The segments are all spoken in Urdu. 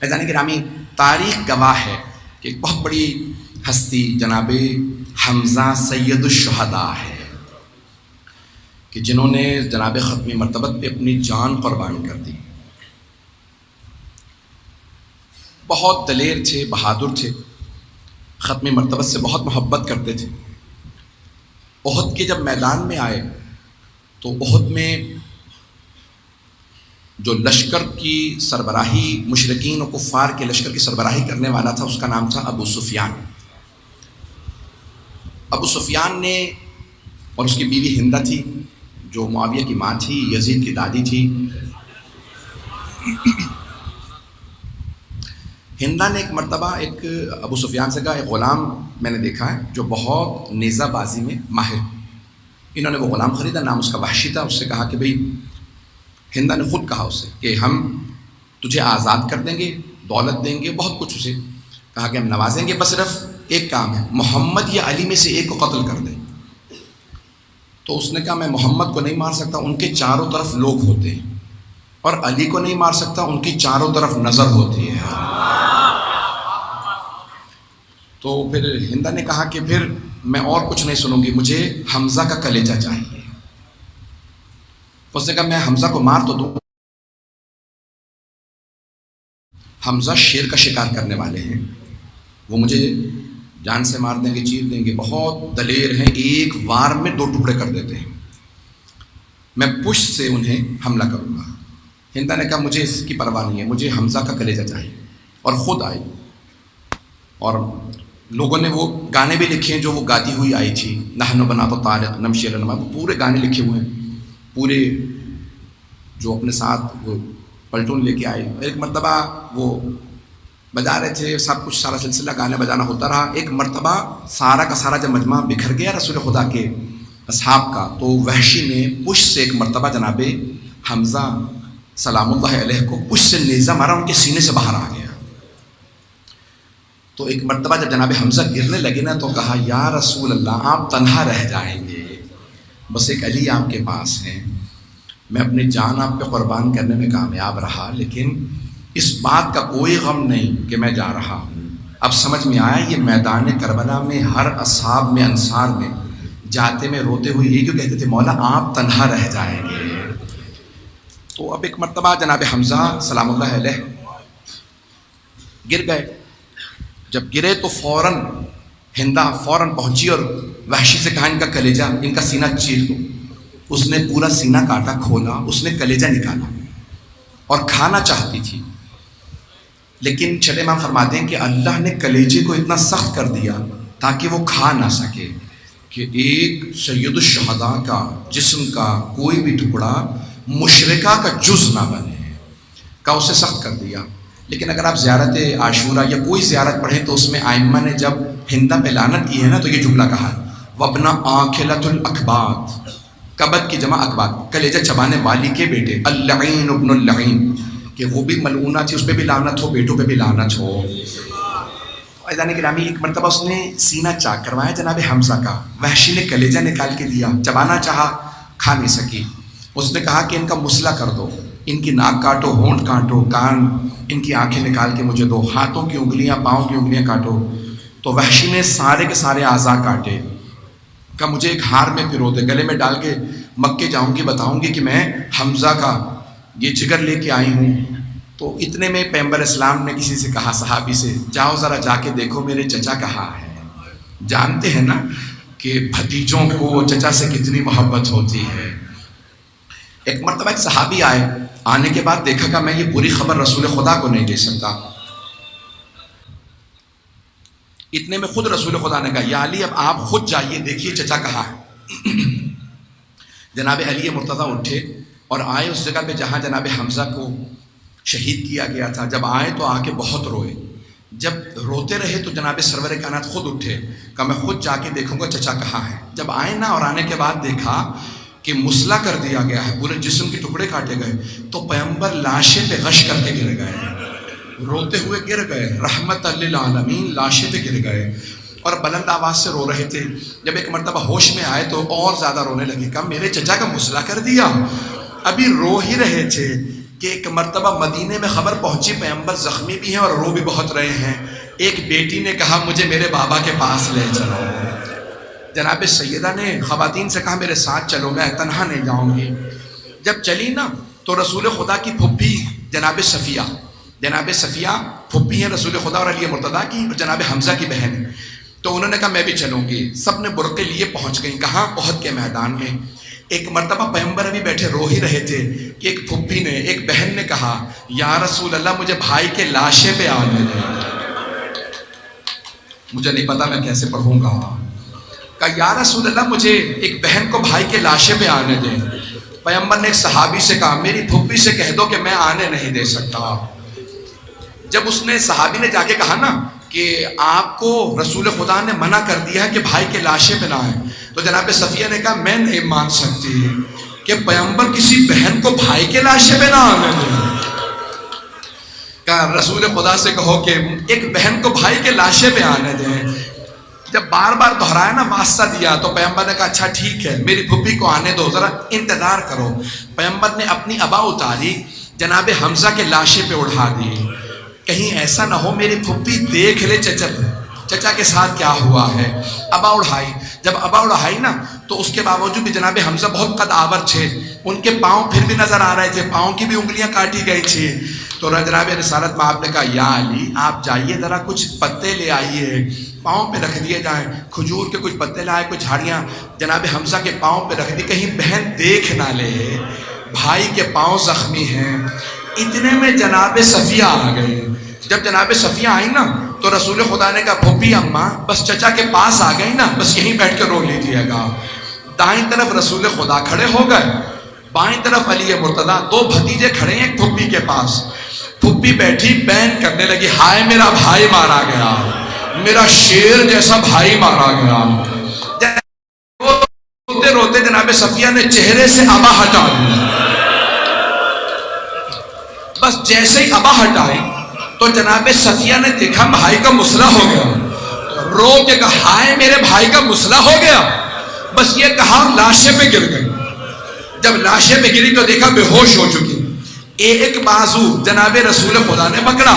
فیضان گرامی، تاریخ گواہ ہے کہ ایک بہت بڑی ہستی جناب حمزہ سید الشہداء ہے کہ جنہوں نے جناب ختمی مرتبت پہ اپنی جان قربان کر دی. بہت دلیر تھے، بہادر تھے، ختمی مرتبت سے بہت محبت کرتے تھے. احد کے جب میدان میں آئے تو احد میں جو لشکر کی سربراہی، مشرکین و کفار کے لشکر کی سربراہی کرنے والا تھا، اس کا نام تھا ابو سفیان. ابو سفیان نے، اور اس کی بیوی ہندہ تھی جو معاویہ کی ماں تھی، یزید کی دادی تھی. ہندہ نے ایک مرتبہ ایک ابو سفیان سے کہا، ایک غلام میں نے دیکھا ہے جو بہت نیزہ بازی میں ماہر. انہوں نے وہ غلام خریدا، نام اس کا وحشی تھا. اس سے کہا کہ بھئی، ہندہ نے خود کہا اسے کہ ہم تجھے آزاد کر دیں گے، دولت دیں گے، بہت کچھ. اسے کہا کہ ہم نوازیں گے، بس صرف ایک کام ہے، محمد یا علی میں سے ایک کو قتل کر دیں. تو اس نے کہا میں محمد کو نہیں مار سکتا، ان کے چاروں طرف لوگ ہوتے ہیں، اور علی کو نہیں مار سکتا، ان کی چاروں طرف نظر ہوتی ہے. تو پھر ہندہ نے کہا کہ پھر میں اور کچھ نہیں سنوں گی، مجھے حمزہ کا کلیجہ چاہیے. اس نے کہا میں حمزہ کو مار تو دوں، حمزہ شیر کا شکار کرنے والے ہیں، وہ مجھے جان سے مار دیں گے، چیر دیں گے، بہت دلیر ہیں، ایک وار میں 2 ٹکڑے کر دیتے ہیں، میں پشت سے انہیں حملہ کروں گا. ہندہ نے کہا مجھے اس کی پرواہ نہیں ہے، مجھے حمزہ کا کلیجہ چاہیے. اور خود آئی، اور لوگوں نے وہ گانے بھی لکھے ہیں جو وہ گاتی ہوئی آئی تھی، نحن بنات طارق نمشی النما، وہ پورے گانے لکھے ہوئے ہیں، پورے جو اپنے ساتھ وہ پلٹون لے کے آئی. ایک مرتبہ وہ بجا رہے تھے، سب کچھ سارا سلسلہ گانے بجانا ہوتا رہا. ایک مرتبہ سارا کا سارا جب مجمع بکھر گیا رسول خدا کے اصحاب کا، تو وحشی نے پشت سے ایک مرتبہ جناب حمزہ سلام اللہ علیہ کو پشت سے نیزہ مارا، ان کے سینے سے باہر آ گیا. تو ایک مرتبہ جب جناب حمزہ گرنے لگے نا، تو کہا یا رسول اللہ آپ تنہا رہ جائیں گے، بس ایک علی آپ کے پاس ہیں، میں اپنی جان آپ پہ قربان کرنے میں کامیاب رہا، لیکن اس بات کا کوئی غم نہیں کہ میں جا رہا ہوں. اب سمجھ میں آیا یہ میدان کربلا میں ہر اصحاب میں، انصار میں جاتے میں روتے ہوئے یہ کیوں کہتے تھے، مولا آپ تنہا رہ جائیں گے. تو اب ایک مرتبہ جناب حمزہ سلام اللہ علیہ گر گئے. جب گرے تو فوراً ہندہ فوراً پہنچی اور وحشی سے کہا ان کا کلیجہ، ان کا سینہ چیر دو. اس نے پورا سینہ کاٹا، کھولا، اس نے کلیجہ نکالا اور کھانا چاہتی تھی، لیکن چھٹے امام فرماتے ہیں کہ اللہ نے کلیجے کو اتنا سخت کر دیا تاکہ وہ کھا نہ سکے، کہ ایک سید الشہداء کا جسم کا کوئی بھی ٹکڑا مشرکہ کا جز نہ بنے کا اسے سخت کر دیا. لیکن اگر آپ زیارت عاشورہ یا کوئی زیارت پڑھیں تو اس میں آئمہ نے جب ہندہ پہ لعنت کی ہے نا، تو یہ جملہ کہا ہے وَابْنَ آکِلَةُ الْأَكْبَادِ، کبد کی جمع اکباد، کلیجہ چبانے والی کے بیٹے، اللعین ابن اللعین، کہ وہ بھی ملعونہ تھی، اس پہ بھی لعنت ہو، بیٹوں پہ بھی لعنت ہو. عزیزان گرامی، ایک مرتبہ اس نے سینہ چاک کروایا جناب حمزہ کا، وحشی نے کلیجہ نکال کے دیا، چبانا چاہا، کھا نہیں سکی. اس نے کہا کہ ان کا مسئلہ کر دو، ان کی ناک کاٹو، ہونٹ کاٹو، کان، ان کی آنکھیں نکال کے مجھے دو، ہاتھوں کی انگلیاں، پاؤں کی انگلیاں کاٹو. تو وحشی نے سارے کے سارے اعضاء کاٹے. کہ مجھے ایک ہار میں پرو دے، گلے میں ڈال کے مکے جاؤں گی، بتاؤں گی کہ میں حمزہ کا یہ جگر لے کے آئی ہوں. تو اتنے میں پیغمبر اسلام نے کسی سے کہا، صحابی سے، جاؤ ذرا جا کے دیکھو میرے چچا کہاں ہے. جانتے ہیں نا کہ بھتیجوں کو چچا سے کتنی محبت ہوتی ہے. ایک مرتبہ ایک صحابی آئے، آنے کے بعد دیکھا کہ میں یہ پوری خبر رسول خدا کو نہیں دے سکتا. اتنے میں خود رسول خدا نے کہا یا علی اب آپ خود جائیے، دیکھیے چچا کہاں ہے. جناب علی مرتضیٰ اٹھے اور آئے اس جگہ پہ جہاں جناب حمزہ کو شہید کیا گیا تھا. جب آئے تو آ کے بہت روئے. جب روتے رہے تو جناب سرور کائنات خود اٹھے کہ میں خود جا کے دیکھوں گا چچا کہاں ہے. جب آئے نا اور آنے کے بعد دیکھا کہ مسلح کر دیا گیا ہے، پورے جسم کے ٹکڑے کاٹے گئے، تو پیغمبر لاشیں پہ غش کر کے گر گئے، روتے ہوئے گر گئے، رحمت للعالمین لاشیں پہ گر گئے اور بلند آواز سے رو رہے تھے. جب ایک مرتبہ ہوش میں آئے تو اور زیادہ رونے لگے. کہا میرے چچا کا مسلح کر دیا. ابھی رو ہی رہے تھے کہ ایک مرتبہ مدینے میں خبر پہنچی پیغمبر زخمی بھی ہیں اور رو بھی بہت رہے ہیں. ایک بیٹی نے کہا مجھے میرے بابا کے پاس لے چلو. جناب سیدہ نے خواتین سے کہا میرے ساتھ چلو، میں تنہا نہیں جاؤں گی. جب چلی نا تو رسول خدا کی پھپھی جناب صفیہ پھپھی ہیں رسول خدا اور علی مرتضیٰ کی، اور جناب حمزہ کی بہن ہے. تو انہوں نے کہا میں بھی چلوں گی. سب نے برقعے لیے پہنچ گئیں. کہاں؟ احد کے میدان میں. ایک مرتبہ پیغمبر ابھی بیٹھے رو ہی رہے تھے کہ ایک پھپھی نے، ایک بہن نے کہا یا رسول اللہ مجھے بھائی کے لاشے پہ آنے دیں. مجھے نہیں پتا میں کیسے پڑھوں گا. کہا یا رسول اللہ مجھے ایک بہن کو بھائی کے لاشے پہ آنے دیں. پیغمبر نے ایک صحابی سے کہا میری پھپھی سے کہہ دو کہ میں آنے نہیں دے سکتا. جب اس نے صحابی نے جا کے کہا نا کہ آپ کو رسول خدا نے منع کر دیا ہے کہ بھائی کے لاشے پہ نہ آئیں، تو جناب صفیہ نے کہا میں نہیں مان سکتی کہ پیغمبر کسی بہن کو بھائی کے لاشے پہ نہ آنے دیں. کہا رسول خدا سے کہو کہ ایک بہن کو بھائی کے لاشے پہ آنے دیں. جب بار بار دہرایا نا، واسطہ دیا، تو پیغمبر نے کہا اچھا ٹھیک ہے میری پھپھی کو آنے دو، ذرا انتظار کرو. پیغمبر نے اپنی ابا اتاری، جناب حمزہ کے لاشے پہ اٹھا دی. کہیں ایسا نہ ہو میری پھپھی دیکھ لے چچا کے ساتھ کیا ہوا ہے. ابا اڑھائی. جب ابا اڑھائی نا تو اس کے باوجود بھی جناب حمزہ بہت قد آور تھے، ان کے پاؤں پھر بھی نظر آ رہے تھے، پاؤں کی بھی انگلیاں کاٹی گئی تھی. تو جناب رسالت میں آپ نے کہا یا علی آپ جائیے ذرا کچھ پتے لے آئیے، پاؤں پہ رکھ دیے جائیں. کھجور کے کچھ پتے لائے، کچھ جھاڑیاں جناب حمزہ کے پاؤں پہ رکھ دی، کہیں بہن دیکھ نہ لے بھائی کے پاؤں زخمی ہیں. اتنے میں جناب صفیہ آ گئے. جب جناب صفیہ آئی نا تو رسول خدا نے کہا پھوپھی اماں بس چچا کے پاس آ گئی نا، بس یہیں بیٹھ کے رو لیجیے گا. دائیں طرف رسول خدا کھڑے ہو گئے، بائیں طرف علی مرتضیٰ، دو بھتیجے کھڑے ہیں ایک پھوپھی کے پاس. پھوپھی بیٹھی بین کرنے لگی ہائے میرا بھائی مارا گیا، میرا شیر جیسا بھائی مارا گیا. روتے روتے جناب صفیہ نے چہرے سے ابا ہٹا دی. بس جیسے ہی ابا ہٹائی تو جناب صفیہ نے دیکھا بھائی کا مسئلہ ہو گیا. رو کے کہا ہائے میرے بھائی کا مسئلہ ہو گیا. بس یہ کہا لاشے پہ گر گئی. جب لاشے پہ گری تو دیکھا بے ہوش ہو چکی. ایک بازو جناب رسول خدا نے پکڑا،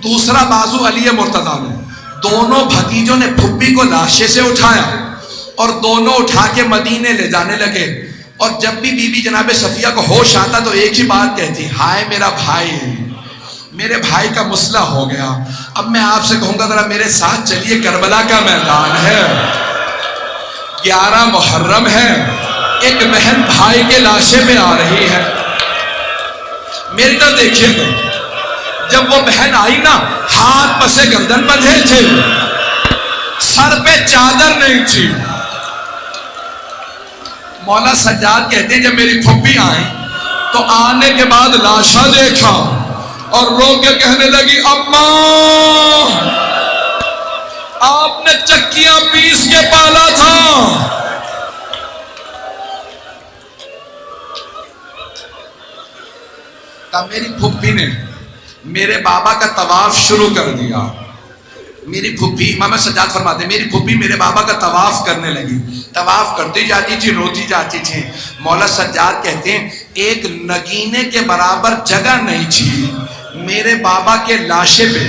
دوسرا بازو علی مرتضیٰ نے. دونوں بھتیجوں نے پھپھی کو لاشے سے اٹھایا اور دونوں اٹھا کے مدینے لے جانے لگے. اور جب بھی بی بی جناب صفیہ کو ہوش آتا تو ایک ہی بات کہتی ہائے میرا بھائی، میرے بھائی کا مسئلہ ہو گیا. اب میں آپ سے کہوں گا ذرا میرے ساتھ چلیے، کربلا کا میدان ہے، 11 محرم ہے، ایک بہن بھائی کے لاشے میں آ رہی ہے. میری طرف دیکھیے گا، جب وہ بہن آئی نا ہاتھ پسے گردن بندھے تھے، سر پہ چادر نہیں تھی. مولا سجاد کہتے ہیں جب میری پھوپھی آئی تو آنے کے بعد لاشا دیکھا اور رو کے کہنے لگی اماں آپ نے چکیاں پیس کے پالا تھا. میری پھوپھی نے میرے بابا کا طواف شروع کر دیا. میری پھوپھی امام سجاد فرماتے ہیں میری پھوپھی میرے بابا کا طواف کرنے لگی. طواف کرتی جاتی تھی، روتی جاتی تھی. مولا سجاد کہتے ہیں ایک نگینے کے برابر جگہ نہیں تھی میرے بابا کے لاشے پہ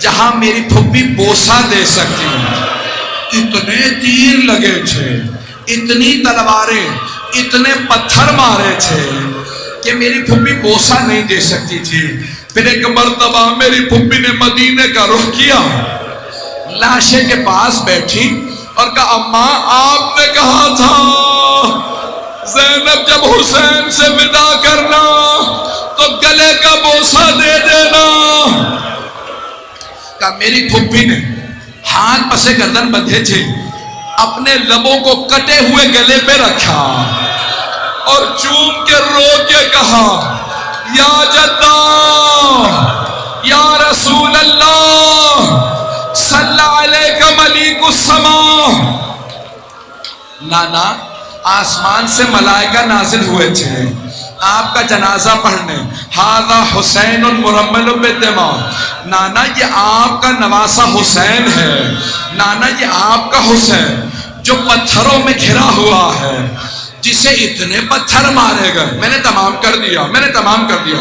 جہاں میری پھوپھی بوسہ دے سکتی. اتنے تیر لگے تھے، اتنی تلواریں، اتنے پتھر مارے تھے کہ میری پھوپھی بوسہ نہیں دے سکتی تھی. پھر ایک مرتبہ میری پھوپھی نے مدینے کا رخ کیا، لاشے کے پاس بیٹھی اور کہا اماں آپ نے کہا تھا زینب جب حسین سے ودا کرنا تو گلے کا بوسہ دے دینا. کہا میری پھوپھی نے ہاتھ پسے گردن بندھے تھے، اپنے لبوں کو کٹے ہوئے گلے پہ رکھا اور چوم کے رو کے کہا یا جدہ یا رسول اللہ صلی علیکہ ملیک السماء. نانا آسمان سے ملائکہ نازل ہوئے تھے آپ کا جنازہ پڑھنے. ھذا حسین مرمل بالدماء، نانا یہ آپ کا نواسہ حسین ہے، نانا یہ آپ کا حسین جو پتھروں میں گھرا ہوا ہے، جسے اتنے پتھر مارے گئے. میں نے تمام کر دیا.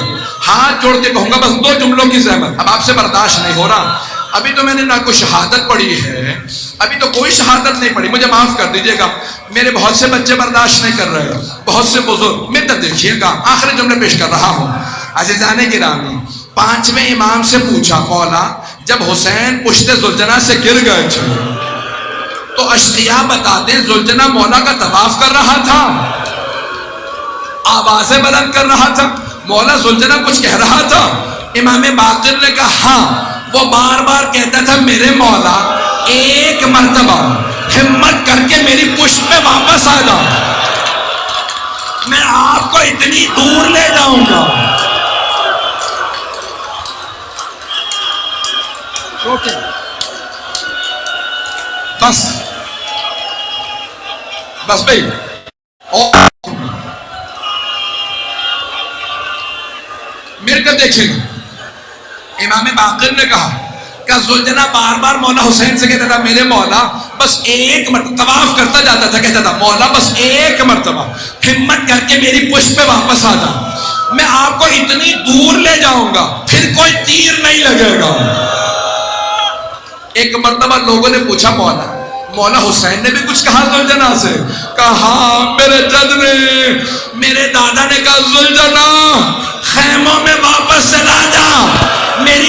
ہاتھ جوڑ کے کہوں گا بس 2 جملوں کی زحمت، اب آپ سے برداشت نہیں ہو رہا، ابھی تو میں نے نہ کوئی شہادت پڑھی ہے، ابھی تو کوئی شہادت نہیں پڑھی، مجھے معاف کر دیجئے گا، میرے بہت سے بچے برداشت نہیں کر رہے، بہت سے بزرگ، میں تب دیکھیے گا آخری جملے پیش کر رہا ہوں۔ عزیزان گرامی، 5ویں امام سے پوچھا، مولا جب حسین پشت زلجنہ سے گر گئے تھے تو اشقیاء بتاتے ہیں زلجنہ مولا کا طواف کر رہا تھا، آوازیں بلند کر رہا تھا، مولا زلجنہ کچھ کہہ رہا تھا؟ امام باقر نے کہا ہاں، وہ بار بار کہتا تھا میرے مولا ایک مرتبہ ہمت کر کے میری پشت پہ واپس آ جاؤ، میں آپ کو اتنی دور لے جاؤں گا۔ بس بس بھائی، میرے کو دیکھیں گے، امام باقر نے کہا کہ زلجنہ بار بار مولا حسین سے کہتا تھا میرے مولا بس ایک مرتبہ، طواف کرتا جاتا تھا، کہتا تھا مولا بس ایک مرتبہ ہمت کر کے میری پشت پہ واپس آ جا، میں آپ کو اتنی دور لے جاؤں گا پھر کوئی تیر نہیں لگے گا۔ ایک مرتبہ لوگوں نے پوچھا مولا حسین نے بھی کچھ کہا زلجنہ سے؟ کہا ہاں میرے جد نے، میرے دادا نے کہا زلجنہ خیموں میں واپس چلا جا، میری